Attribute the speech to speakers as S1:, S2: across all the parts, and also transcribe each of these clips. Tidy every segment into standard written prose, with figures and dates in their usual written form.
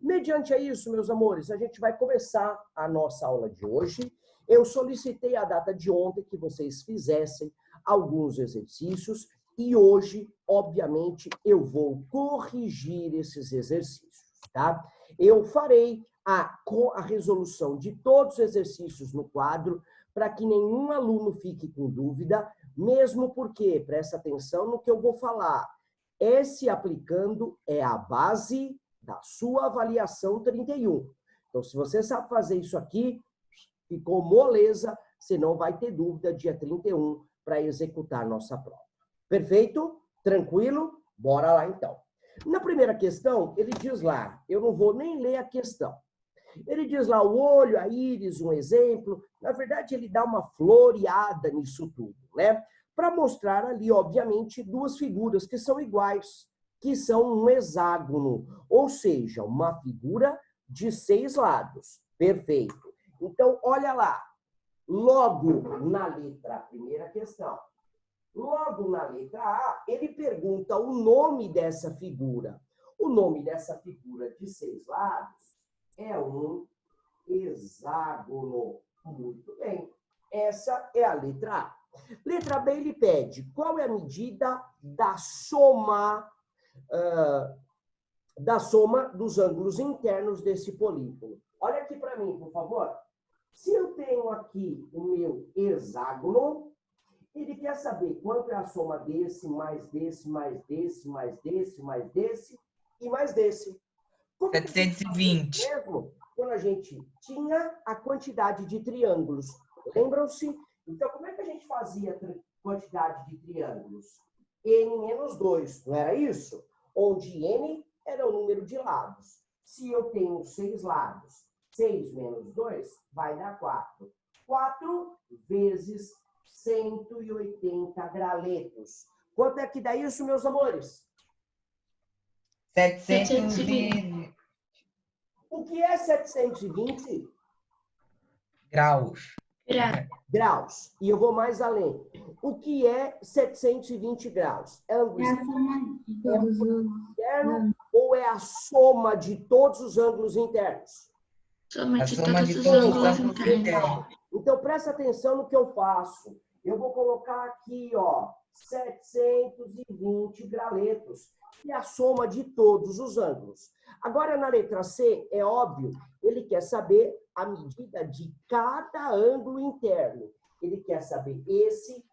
S1: Mediante a isso, meus amores, a gente vai começar a nossa aula de hoje. Eu solicitei a data de ontem que vocês fizessem alguns exercícios e hoje, obviamente, eu vou corrigir esses exercícios, tá? Eu farei a resolução de todos os exercícios no quadro para que nenhum aluno fique com dúvida, mesmo porque, presta atenção no que eu vou falar, esse aplicando é a base da sua avaliação 31. Então, se você sabe fazer isso aqui, ficou moleza, você não vai ter dúvida dia 31 para executar nossa prova. Perfeito? Tranquilo? Bora lá, então. Na primeira questão, ele diz lá, eu não vou nem ler a questão. Ele diz lá o olho, a íris, um exemplo. Na verdade, ele dá uma floreada nisso tudo, né? Para mostrar ali, obviamente, duas figuras que são iguais, que são um hexágono, ou seja, uma figura de 6 lados. Perfeito. Então, olha lá. Logo na letra, primeira questão. Logo na letra A, ele pergunta o nome dessa figura. O nome dessa figura de 6 lados é um hexágono. Muito bem. Essa é a letra A. Letra B, ele pede qual é a medida da soma dos ângulos internos desse polígono. Olha aqui para mim, por favor. Se eu tenho aqui o meu hexágono, ele quer saber quanto é a soma desse, mais desse, mais desse, mais desse, mais desse e mais desse. Como
S2: 720.
S1: mesmo quando a gente tinha a quantidade de triângulos. Lembram-se? Então, como é que a gente fazia a quantidade de triângulos? N menos 2, não era isso? Onde N era o número de lados. Se eu tenho 6 lados, 6 menos 2 vai dar 4. 4 vezes 180 graletos. Quanto é que dá isso, meus amores?
S2: 720
S1: O que é 720?
S2: graus.
S1: Graus. E eu vou mais além. O que é 720 graus? É ângulo interno ou é a soma de todos os ângulos internos?
S2: A soma de todos os ângulos internos.
S1: Então, presta atenção no que eu faço. Eu vou colocar aqui, ó, 720 graletos, que é a soma de todos os ângulos. Agora, na letra C, é óbvio, ele quer saber a medida de cada ângulo interno. Ele quer saber esse.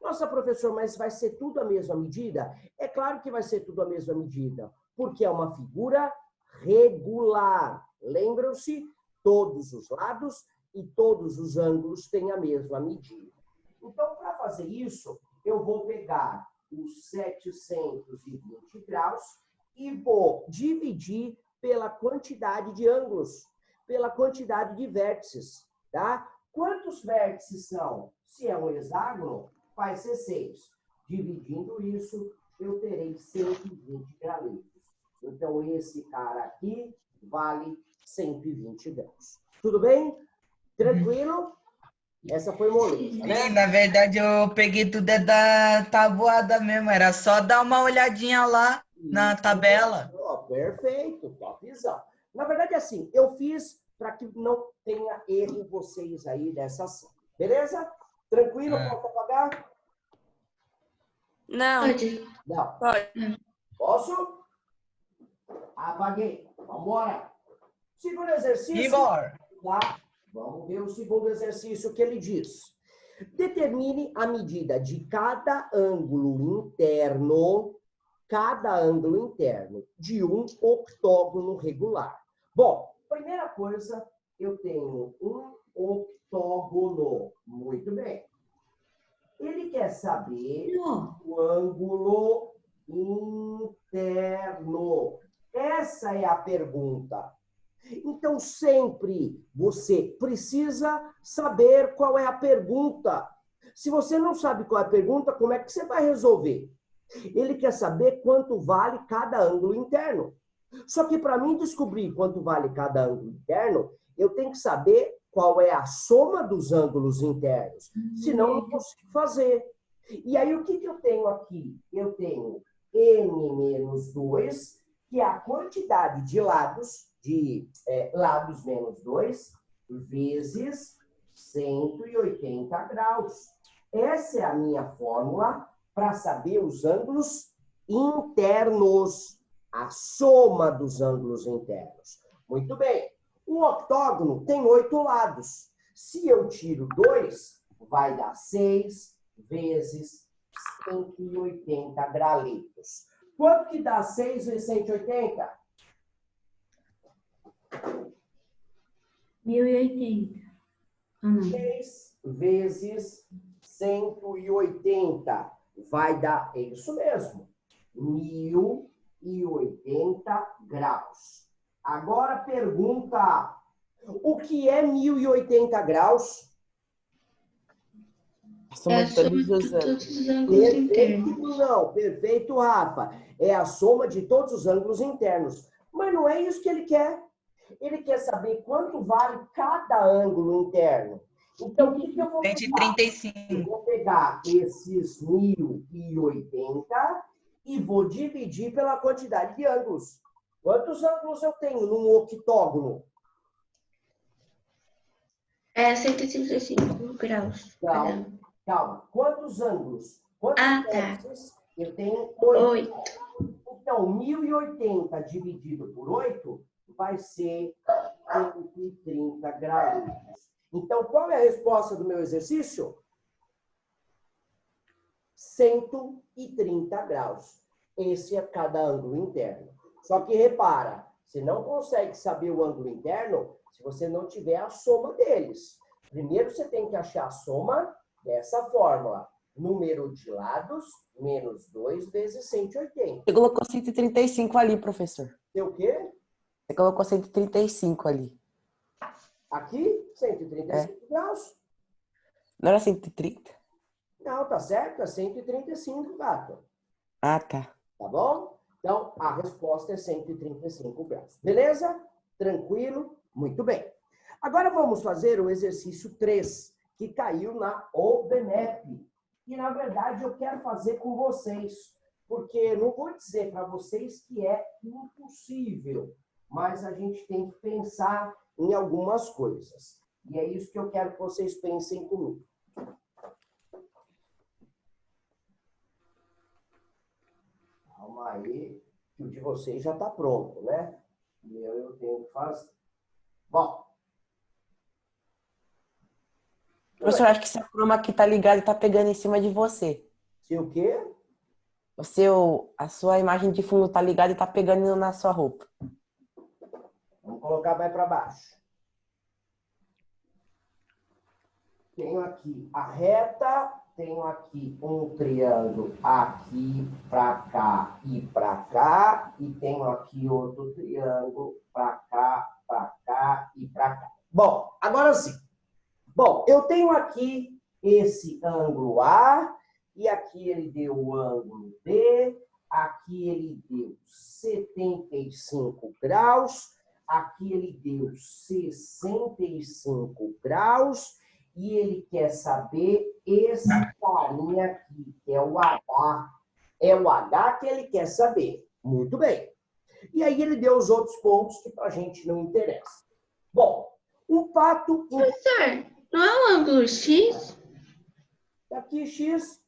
S1: Nossa, professor, mas vai ser tudo a mesma medida? É claro que vai ser tudo a mesma medida, porque é uma figura regular. Lembram-se? Todos os lados e todos os ângulos têm a mesma medida. Então, para fazer isso, eu vou pegar os 720 graus e vou dividir pela quantidade de ângulos, pela quantidade de vértices, tá? Quantos vértices são? Se é um hexágono, vai ser 6. Dividindo isso, eu terei 120 graletos. Então, esse cara aqui vale 120 graus. Tudo bem? Tranquilo? Essa foi moleza, né?
S2: Na verdade, eu peguei tudo da tabuada mesmo. Era só dar uma olhadinha lá na tabela.
S1: Oh, perfeito, topzão. Na verdade, assim, eu fiz para que não tenha erro vocês aí dessa ação. Beleza? Tranquilo? Posso apagar?
S3: Não.
S1: Não.
S3: Pode.
S1: Posso? Apaguei. Vamos embora. Segundo exercício.
S2: Embora.
S1: Tá? Vamos ver o segundo exercício que ele diz. Determine a medida de cada ângulo interno de um octógono regular. Bom, primeira coisa, eu tenho um octógono. Muito bem. Ele quer saber o ângulo interno. Essa é a pergunta. Então, sempre você precisa saber qual é a pergunta. Se você não sabe qual é a pergunta, como é que você vai resolver? Ele quer saber quanto vale cada ângulo interno. Só que para mim descobrir quanto vale cada ângulo interno, eu tenho que saber qual é a soma dos ângulos internos. Senão, eu não consigo fazer. E aí, o que eu tenho aqui? Eu tenho n menos 2 que é a quantidade de lados, lados menos 2, vezes 180 graus. Essa é a minha fórmula para saber os ângulos internos, a soma dos ângulos internos. Muito bem. Um octógono tem 8 lados. Se eu tiro 2, vai dar 6 vezes 180 graulitos. Quanto que dá 6 vezes 180?
S3: 1080.
S1: 6 vezes 180 vai dar, é isso mesmo, 1080 graus. Agora pergunta, o que é 1080 graus?
S3: A soma de todos os ângulos internos.
S1: Não, perfeito, Rafa. É a soma de todos os ângulos internos. Mas não é isso que ele quer. Ele quer saber quanto vale cada ângulo interno. Então, o que eu vou pegar?
S2: 135.
S1: Eu vou pegar esses 1080 e vou dividir pela quantidade de ângulos. Quantos ângulos eu tenho num octógono?
S3: É 135 graus.
S1: Calma. Quantos ângulos? Quantos vértices? Eu tenho
S3: 8.
S1: Então, 1080 dividido por 8 vai ser 130 graus. Então, qual é a resposta do meu exercício? 130 graus. Esse é cada ângulo interno. Só que repara, você não consegue saber o ângulo interno se você não tiver a soma deles. Primeiro você tem que achar a soma dessa fórmula. Número de lados menos 2 vezes 180.
S4: Você colocou 135 ali, professor.
S1: Deu o quê?
S4: Você colocou 135 ali.
S1: Aqui, 135 graus.
S4: Não era 130?
S1: Não, tá certo, é 135, gato.
S4: Ah, tá.
S1: Tá bom? Então, a resposta é 135 graus. Beleza? Tranquilo? Muito bem. Agora vamos fazer o exercício 3, que caiu na OBNEP. E, na verdade, eu quero fazer com vocês, porque não vou dizer para vocês que é impossível, mas a gente tem que pensar em algumas coisas. E é isso que eu quero que vocês pensem comigo. Calma aí, que o de vocês já está pronto, né? E eu tenho que fazer. Bom.
S4: Professor, acho que essa croma aqui tá ligada e tá pegando em cima de você.
S1: Se o quê?
S4: A sua imagem de fundo tá ligada e tá pegando na sua roupa.
S1: Vamos colocar mais para baixo. Tenho aqui a reta, tenho aqui um triângulo aqui para cá e para cá, e tenho aqui outro triângulo para cá e para cá. Bom, agora sim. Bom, eu tenho aqui esse ângulo A, e aqui ele deu o ângulo B, aqui ele deu 75 graus, aqui ele deu 65 graus, e ele quer saber esse carinha aqui, que é o H. É o H que ele quer saber. Muito bem. E aí ele deu os outros pontos que para a gente não interessa. Bom, um fato...
S3: Professor, não é o ângulo X?
S1: Aqui, X.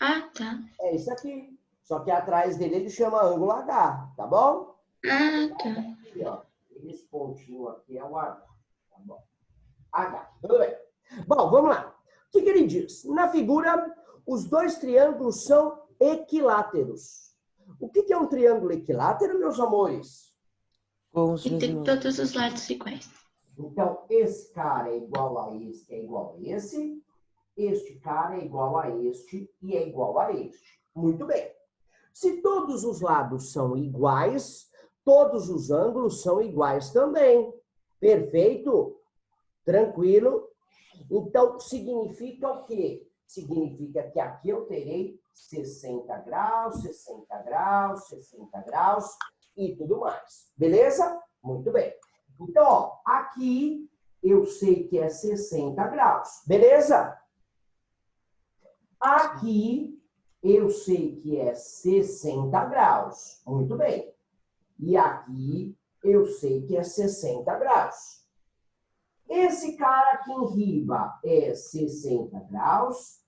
S3: Ah, tá.
S1: É isso aqui. Só que atrás dele ele chama ângulo H, tá bom?
S3: Ah, tá.
S1: Aqui, ó. Esse pontinho aqui é o H, tá bom? H, tudo bem. Bom, vamos lá. O que ele diz? Na figura, os dois triângulos são equiláteros. O que é um triângulo equilátero, meus amores?
S3: E tem todos os lados iguais.
S1: Então, esse cara é igual a esse, que é igual a esse. Este cara é igual a este e é igual a este. Muito bem. Se todos os lados são iguais, todos os ângulos são iguais também. Perfeito? Tranquilo? Então, significa o quê? Significa que aqui eu terei 60 graus, 60 graus, 60 graus e tudo mais. Beleza? Muito bem. Então, ó, aqui eu sei que é 60 graus. Beleza? Aqui eu sei que é 60 graus. Muito bem. E aqui eu sei que é 60 graus. Esse cara aqui em riba é 60 graus.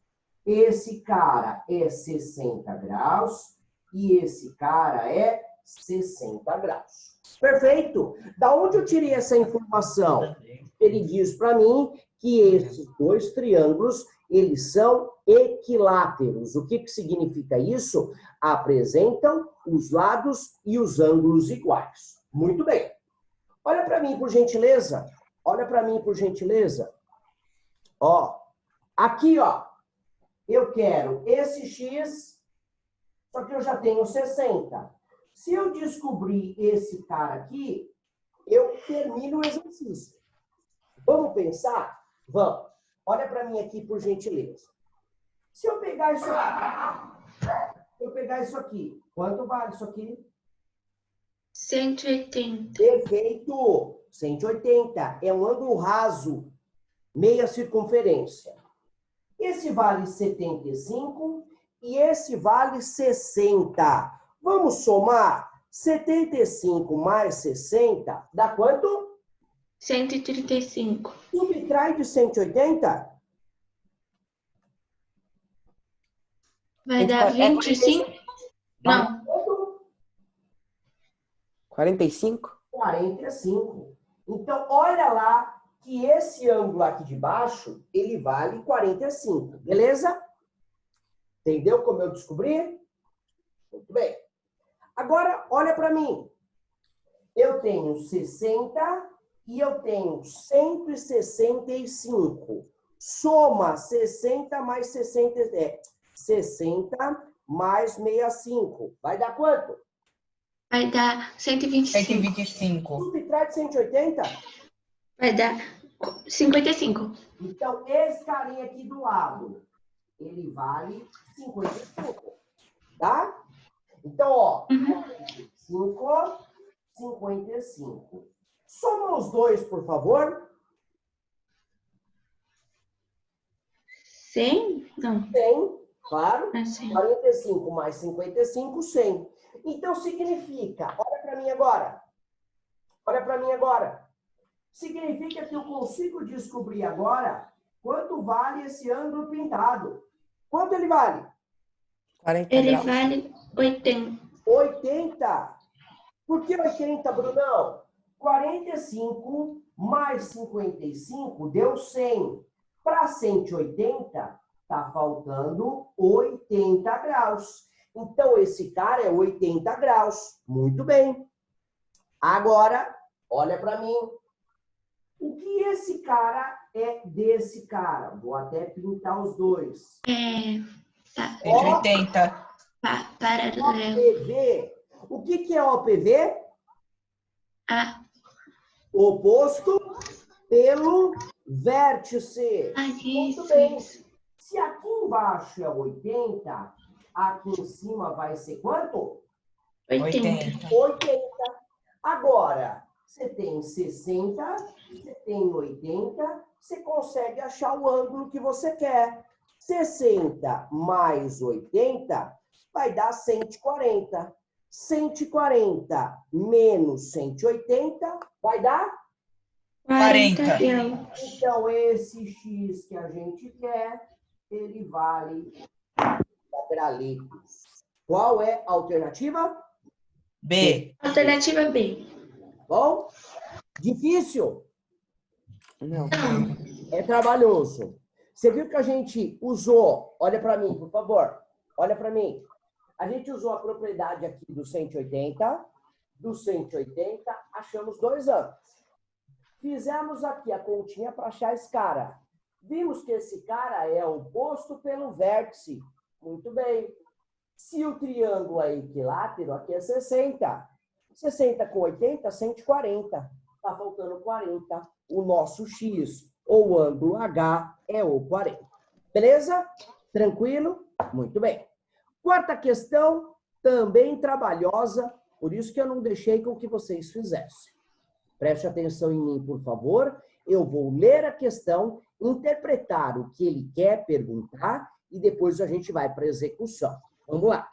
S1: Esse cara é 60 graus. E esse cara é 60 graus. Perfeito? Da onde eu tirei essa informação? Ele diz para mim que esses dois triângulos, eles são equiláteros. O que significa isso? Apresentam os lados e os ângulos iguais. Muito bem. Olha para mim, por gentileza. Olha para mim, por gentileza. Ó, aqui, ó, eu quero esse X, só que eu já tenho 60. Se eu descobrir esse cara aqui, eu termino o exercício. Vamos pensar? Vamos. Olha para mim aqui, por gentileza. Se eu pegar isso aqui, quanto vale isso aqui?
S3: 180.
S1: Perfeito! 180. É um ângulo raso, meia circunferência. Esse vale 75 e esse vale 60. Vamos somar? 75 mais 60 dá quanto?
S3: 135.
S1: Subtrai de 180?
S3: Vai dar 25? Não.
S4: 45?
S1: 45. Então, olha lá que esse ângulo aqui de baixo, ele vale 45. Beleza? Entendeu como eu descobri? Muito bem. Agora, olha para mim. Eu tenho 60 e eu tenho 165. Soma 60 mais 60, 60 mais 65. Vai dar quanto?
S3: Vai dar 125.
S2: 125.
S1: Subtrai de 180?
S3: Vai dar 55.
S1: Então, esse carinha aqui do lado, ele vale 55. Tá? Então, ó, 55. Soma os dois, por favor.
S3: 100? Não.
S1: 100, claro.
S3: É 100.
S1: 45 mais 55, 100. Então, significa, olha para mim agora. Olha para mim agora. Significa que eu consigo descobrir agora quanto vale esse ângulo pintado. Quanto ele vale?
S4: 40
S3: Ele
S4: graus.
S3: vale 80.
S1: 80. Por que 80, Brunão? 45 mais 55 deu 100. Para 180, está faltando 80 graus. Então, esse cara é 80 graus. Muito bem. Agora, olha para mim. O que esse cara é desse cara? Vou até pintar os dois.
S3: Tá.
S2: 180.
S3: Paralelo.
S1: OPV. O que é OPV?
S3: Ah,
S1: Oposto pelo vértice. Muito bem. Se aqui embaixo é 80, aqui em cima vai ser quanto?
S3: 80.
S1: 80. Agora, você tem 60, você tem 80, você consegue achar o ângulo que você quer. 60 mais 80 vai dar 140. 140 menos 180 vai dar?
S3: 40
S2: 40.
S3: graus.
S1: Então, esse X que a gente quer, ele vale quadraletos. Qual é a alternativa?
S2: B.
S3: Alternativa B.
S1: Bom? Difícil?
S4: Não.
S1: É trabalhoso. Você viu que a gente usou, olha para mim, por favor, olha para mim. A gente usou a propriedade aqui do 180, do 180, achamos dois ângulos. Fizemos aqui a continha para achar esse cara. Vimos que esse cara é oposto pelo vértice. Muito bem. Se o triângulo é equilátero, aqui é 60. 60 com 80, 140. Está faltando 40. O nosso X, ou o ângulo H, é o 40. Beleza? Tranquilo? Muito bem. Quarta questão, também trabalhosa, por isso que eu não deixei com que vocês fizessem. Preste atenção em mim, por favor. Eu vou ler a questão, interpretar o que ele quer perguntar e depois a gente vai para a execução. Vamos lá.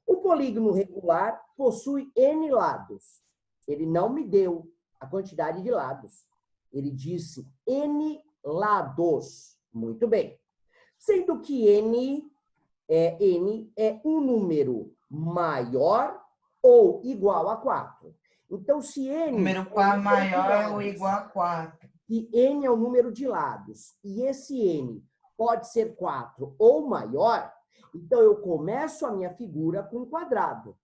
S1: O polígono regular possui N lados. Ele não me deu a quantidade de lados. Ele disse N lados. Muito bem. Sendo que N é um número maior ou igual a 4. Então, se N...
S2: Número maior ou igual a 4.
S1: Se N é o número de lados e esse N pode ser 4 ou maior, então eu começo a minha figura com um quadrado.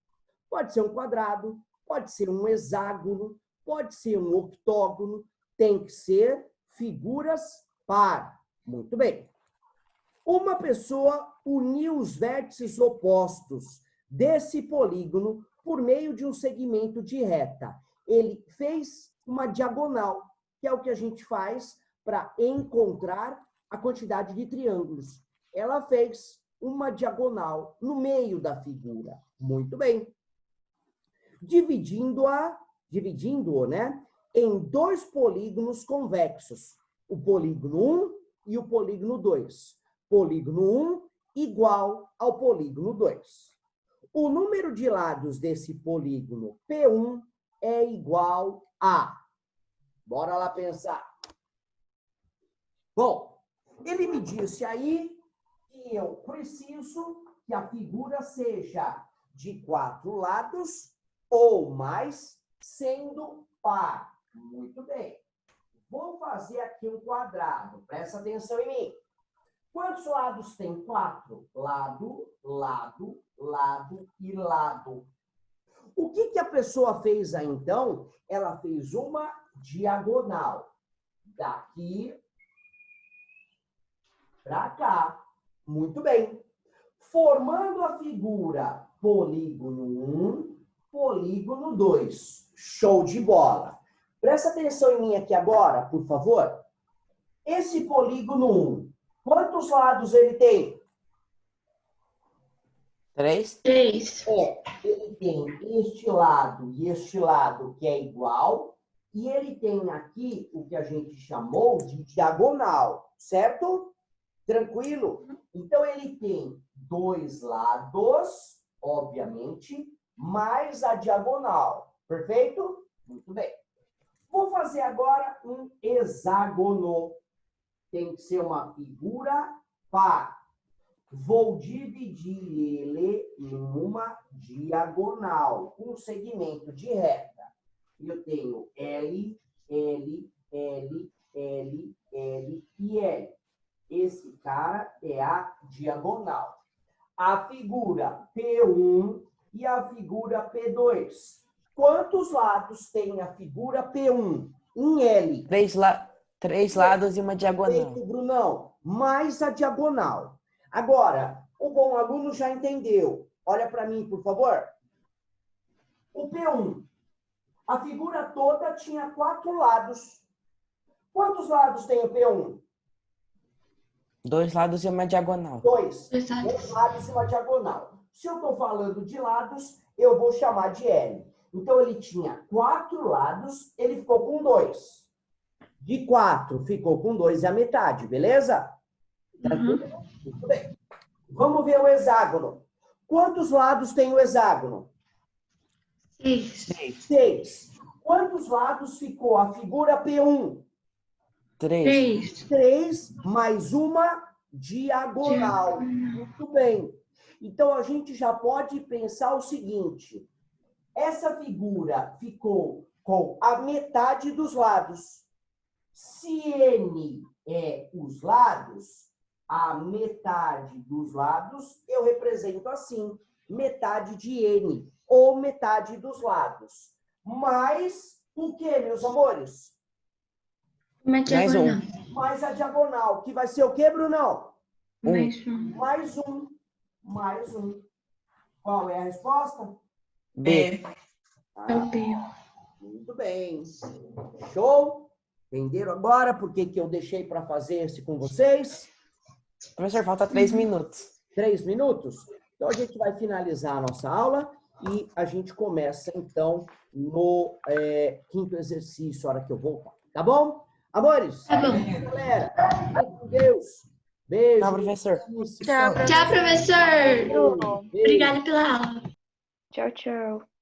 S1: Pode ser um quadrado, pode ser um hexágono, pode ser um octógono, tem que ser figuras par. Muito bem. Uma pessoa uniu os vértices opostos desse polígono por meio de um segmento de reta. Ele fez uma diagonal, que é o que a gente faz para encontrar a quantidade de triângulos. Ela fez uma diagonal no meio da figura. Muito bem. Dividindo-o, né, em dois polígonos convexos, o polígono 1 e o polígono 2. Polígono 1 igual ao polígono 2. O número de lados desse polígono P1 é igual a... Bora lá pensar. Bom, ele me disse aí que eu preciso que a figura seja de 4 lados ou mais, sendo par. Muito bem. Vou fazer aqui um quadrado. Presta atenção em mim. Quantos lados tem? 4. Lado, lado, lado e lado. O que a pessoa fez aí, então? Ela fez uma diagonal. Daqui para cá. Muito bem. Formando a figura polígono 1, polígono 2. Show de bola. Presta atenção em mim aqui agora, por favor. Esse polígono 1, quantos lados ele tem?
S4: 3.
S3: 3.
S1: Ele tem este lado e este lado que é igual, e ele tem aqui o que a gente chamou de diagonal, certo? Tranquilo? Então, ele tem 2 lados, obviamente, mais a diagonal. Perfeito? Muito bem. Vou fazer agora um hexágono. Tem que ser uma figura par. Vou dividir ele em uma diagonal, com um segmento de reta. Eu tenho L, L, L, L, L e L. Esse cara é a diagonal. A figura P1 e a figura P2. Quantos lados tem a figura P1? Em L.
S4: 3 lados e uma diagonal.
S1: Feito, Brunão. Mais a diagonal. Agora, o bom aluno já entendeu. Olha para mim, por favor. O P1. A figura toda tinha 4 lados. Quantos lados tem o P1?
S4: 2 lados e uma diagonal.
S1: 2.
S3: Exato.
S1: 2 lados e uma diagonal. Se eu estou falando de lados, eu vou chamar de L. Então, ele tinha 4 lados, ele ficou com 2. De 4, ficou com 2 e a metade, beleza?
S3: Uhum.
S1: Muito bem. Vamos ver o hexágono. Quantos lados tem o hexágono?
S3: 6.
S1: 6. Quantos lados ficou a figura P1?
S4: 3.
S1: 3 mais uma diagonal. Muito bem. Então, a gente já pode pensar o seguinte. Essa figura ficou com a metade dos lados. Se N é os lados, a metade dos lados eu represento assim. Metade de N, ou metade dos lados. Mais o que, meus amores?
S3: Uma diagonal.
S1: Mais a diagonal, que vai ser o quê, Brunão?
S3: Mais um.
S1: Mais um. Mais um. Qual é a resposta?
S4: B.
S3: É o B.
S1: Muito bem. Show? Entenderam agora por que eu deixei para fazer esse com vocês?
S4: Professor, falta 3 minutos.
S1: 3 minutos? Então, a gente vai finalizar a nossa aula e a gente começa, então, no 5º exercício, a hora que eu voltar. Tá bom? Amores?
S3: Tá bom.
S1: Galera, fiquem com Deus. Beijo.
S4: Tchau, professor.
S3: Tchau, professor.
S1: Beijo.
S3: Obrigada pela aula.
S5: Tchau, tchau.